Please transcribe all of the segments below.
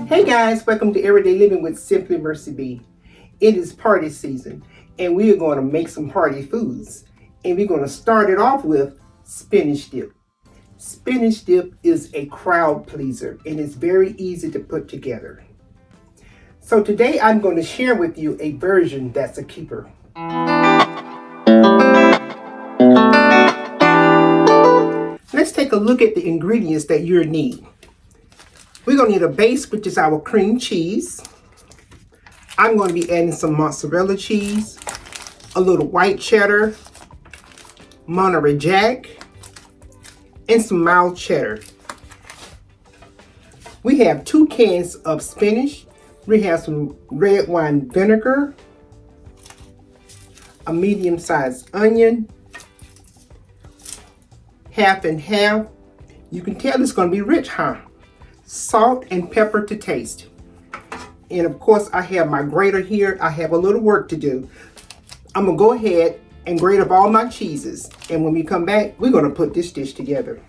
Hey guys, welcome to Everyday Living with Simply Mercy B. It is party season and we are going to make some party foods. And we're going to start it off with spinach dip. Spinach dip is a crowd pleaser and it's very easy to put together. So today I'm going to share with you a version that's a keeper. Let's take a look at the ingredients that you'll need. We're going to need a base, which is our cream cheese. I'm going to be adding some mozzarella cheese, a little white cheddar, Monterey Jack, and some mild cheddar. We have 2 cans of spinach. We have some red wine vinegar, a medium-sized onion, half and half. You can tell it's going to be rich, huh? Salt and pepper to taste. And of course, I have my grater here. I have a little work to do. I'm going to go ahead and grate up all my cheeses. And when we come back, we're going to put this dish together.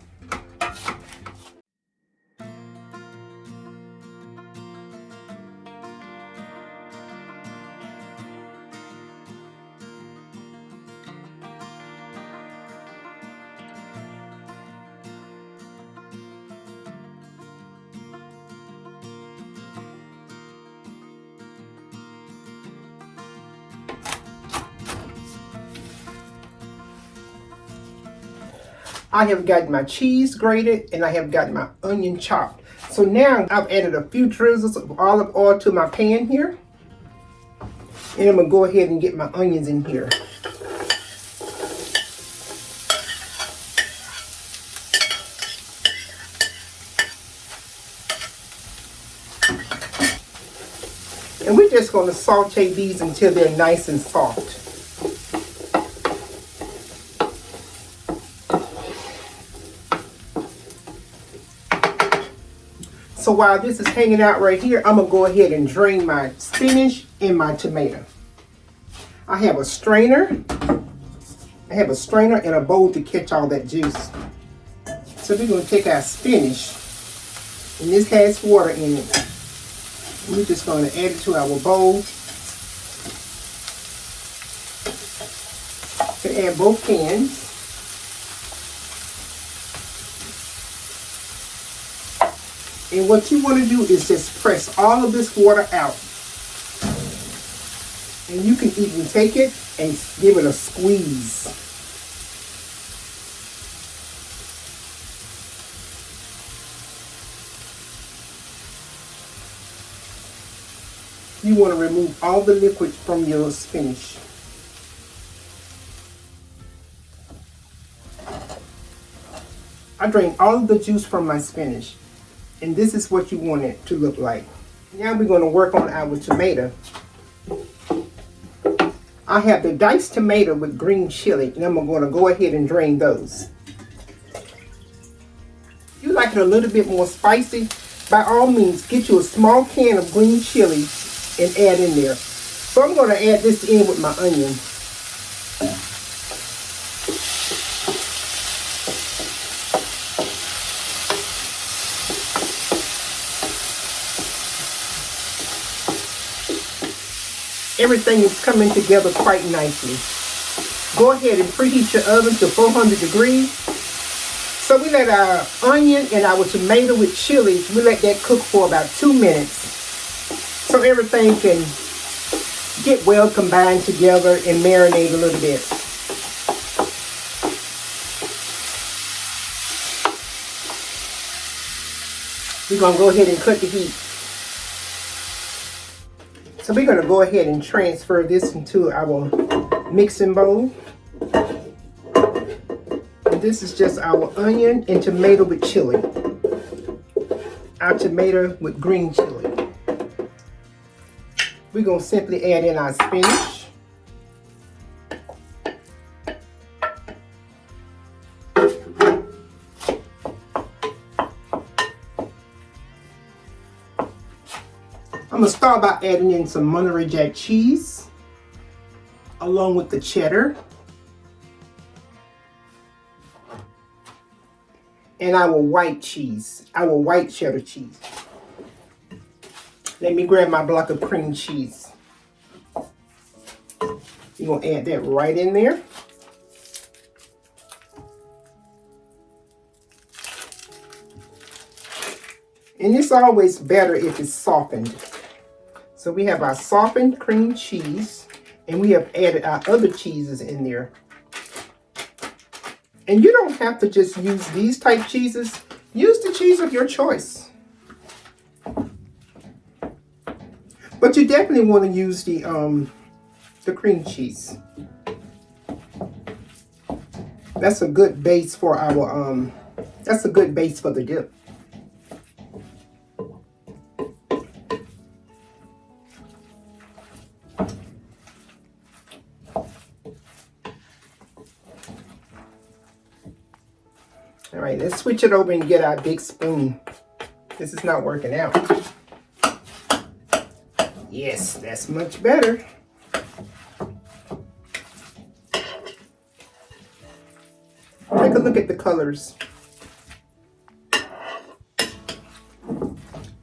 I have got my cheese grated and I have got my onion chopped. So now I've added a few drizzles of olive oil to my pan here. And I'm going to go ahead and get my onions in here. And we're just going to saute these until they're nice and soft. So while this is hanging out right here, I'm going to go ahead and drain my spinach and my tomato. I have a strainer. And a bowl to catch all that juice. So we're going to take our spinach, and this has water in it. We're just going to add it to our bowl. You can add both cans. And what you want to do is just press all of this water out. And you can even take it and give it a squeeze. You want to remove all the liquid from your spinach. I drained all of the juice from my spinach. And this is what you want it to look like. Now we're going to work on our tomato. I have the diced tomato with green chili, and I'm going to go ahead and drain those. If you like it a little bit more spicy, by all means, get you a small can of green chili and add in there. So I'm going to add this in with my onion. Everything is coming together quite nicely. Go ahead and preheat your oven to 400 degrees. So we let our onion and our tomato with chili, we let that cook for about 2 minutes. So everything can get well combined together and marinate a little bit. We're going to go ahead and cut the heat. So we're going to go ahead and transfer this into our mixing bowl. And this is just our onion and tomato with chili. Our tomato with green chili. We're going to simply add in our spinach. I'm going to start by adding in some Monterey Jack cheese, along with the cheddar, and our white cheese, our white cheddar cheese. Let me grab my block of cream cheese. You're going to add that right in there. And it's always better if it's softened. So we have our softened cream cheese, and we have added our other cheeses in there. And you don't have to just use these type cheeses. Use the cheese of your choice. But you definitely want to use the cream cheese. That's a good base for our that's a good base for the dip. All right, let's switch it over and get our big spoon. This is not working out. Yes, that's much better. Take a look at the colors.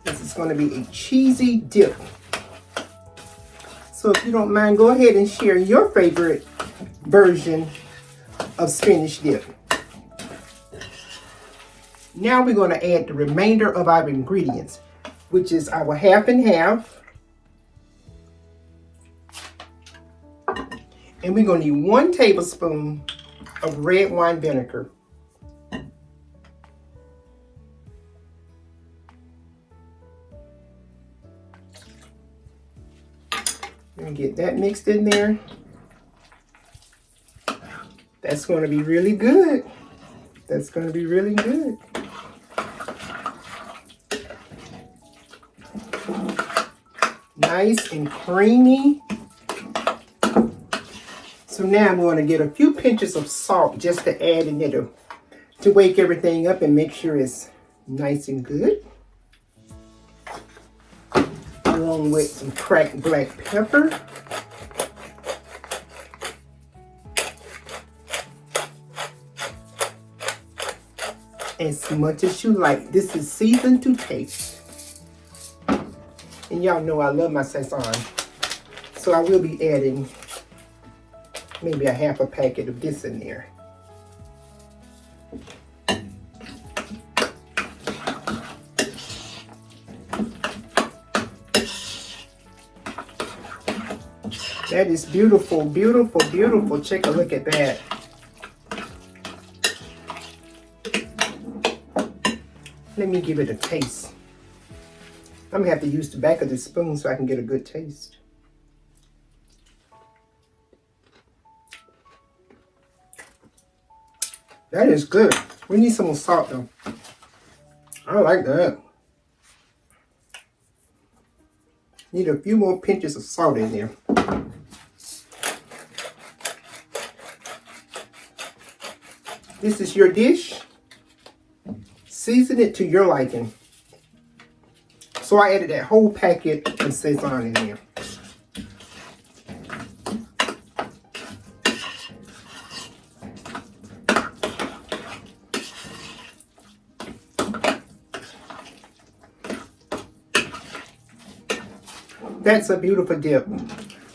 This is going to be a cheesy dip. So if you don't mind, go ahead and share your favorite version of spinach dip. Now we're going to add the remainder of our ingredients, which is our half and half. And we're going to need 1 tablespoon of red wine vinegar. And get that mixed in there. That's going to be really good. That's going to be really good. Nice and creamy. So now I'm going to get a few pinches of salt just to add in there to wake everything up and make sure it's nice and good. Along with some cracked black pepper. As much as you like. This is seasoned to taste. And y'all know I love my Szechuan. So I will be adding maybe a half a packet of this in there. That is beautiful, beautiful, beautiful. Take a look at that. Let me give it a taste. I'm gonna have to use the back of the spoon so I can get a good taste. That is good. We need some more salt though. I like that. Need a few more pinches of salt in there. This is your dish. Season it to your liking. So I added that whole packet of Szechuan in there. That's a beautiful dip.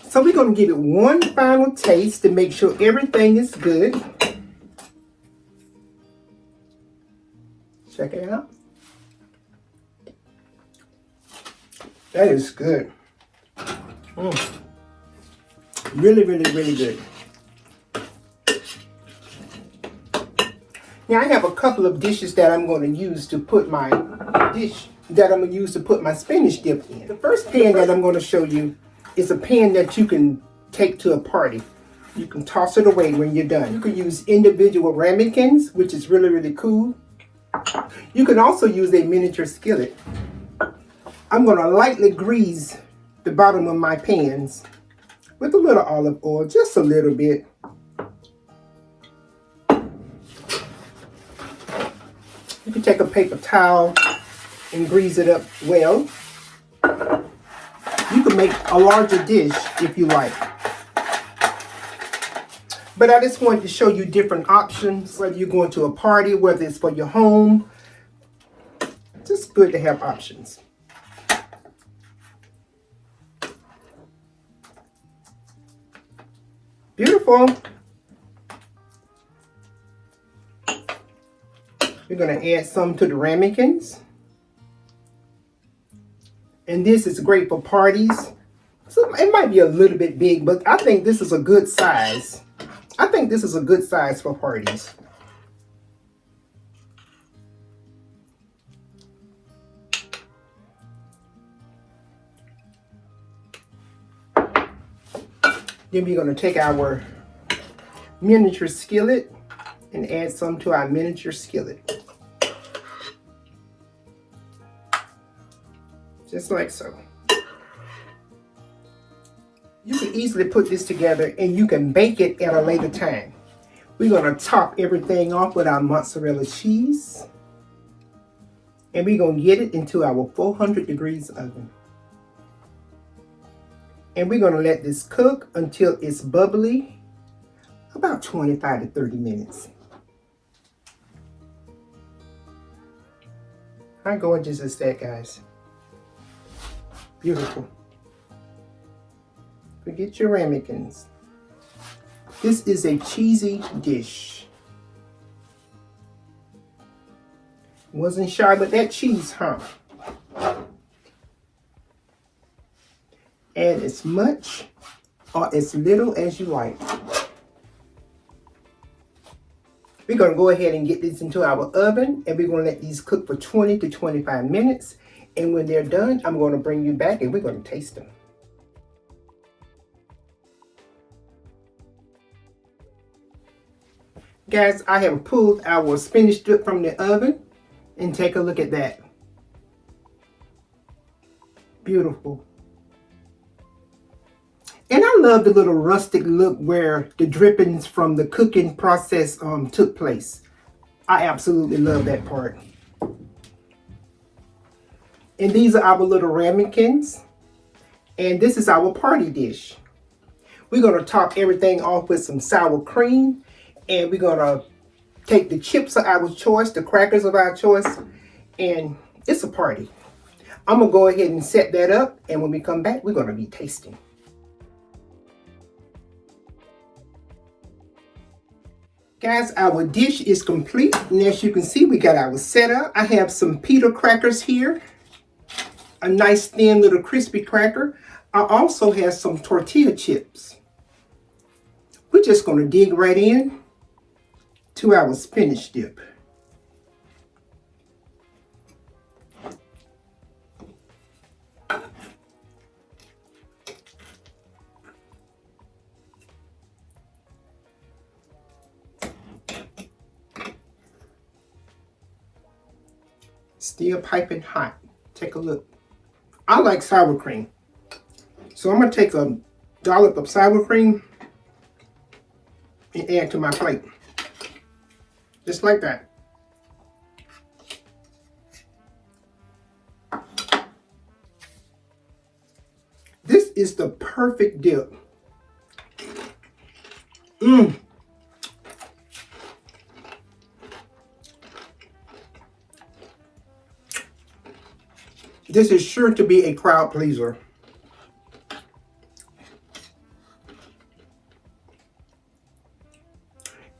So we're going to give it one final taste to make sure everything is good. Check it out. That is good. Really, really, really good. Now I have a couple of dishes that I'm going to use to put my spinach dip in. The first pan that I'm going to show you is a pan that you can take to a party. You can toss it away when you're done. You can use individual ramekins, which is really, really cool. You can also use a miniature skillet. I'm going to lightly grease the bottom of my pans with a little olive oil, just a little bit. You can take a paper towel and grease it up well. You can make a larger dish if you like. But I just wanted to show you different options, whether you're going to a party, whether it's for your home. Just good to have options. Beautiful. We're going to add some to the ramekins. And this is great for parties. So it might be a little bit big, but I think this is a good size. I think this is a good size for parties. Then we're going to take our miniature skillet and add some to our miniature skillet. Just like so. You can easily put this together and you can bake it at a later time. We're going to top everything off with our mozzarella cheese. And we're going to get it into our 400 degrees oven. And we're going to let this cook until it's bubbly, about 25 to 30 minutes. How gorgeous is that, guys? Beautiful. Forget your ramekins. This is a cheesy dish. Wasn't shy with that cheese, huh? Add as much or as little as you like. We're going to go ahead and get this into our oven, and we're going to let these cook for 20 to 25 minutes. And when they're done, I'm going to bring you back and we're going to taste them. Guys, I have pulled our spinach dip from the oven, and take a look at that. Beautiful. And I love the little rustic look where the drippings from the cooking process took place. I absolutely love that part. And these are our little ramekins. And this is our party dish. We're going to top everything off with some sour cream. And we're going to take the chips of our choice, the crackers of our choice. And it's a party. I'm going to go ahead and set that up. And when we come back, we're going to be tasting. Guys, our dish is complete. And as you can see, we got our setup. I have some Pita crackers here. A nice thin little crispy cracker. I also have some tortilla chips. We're just going to dig right in to our spinach dip. Still piping hot. Take a look. I like sour cream. So I'm going to take a dollop of sour cream and add to my plate. Just like that. This is the perfect dip. This is sure to be a crowd pleaser.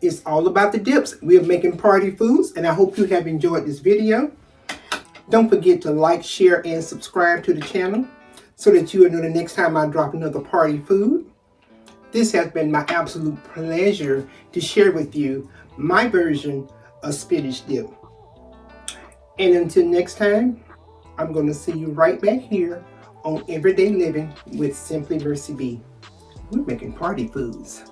It's all about the dips. We are making party foods, and I hope you have enjoyed this video. Don't forget to like, share, and subscribe to the channel so that you will know the next time I drop another party food. This has been my absolute pleasure to share with you my version of spinach dip. And until next time, I'm going to see you right back here on Everyday Living with Simply Mercy B. We're making party foods.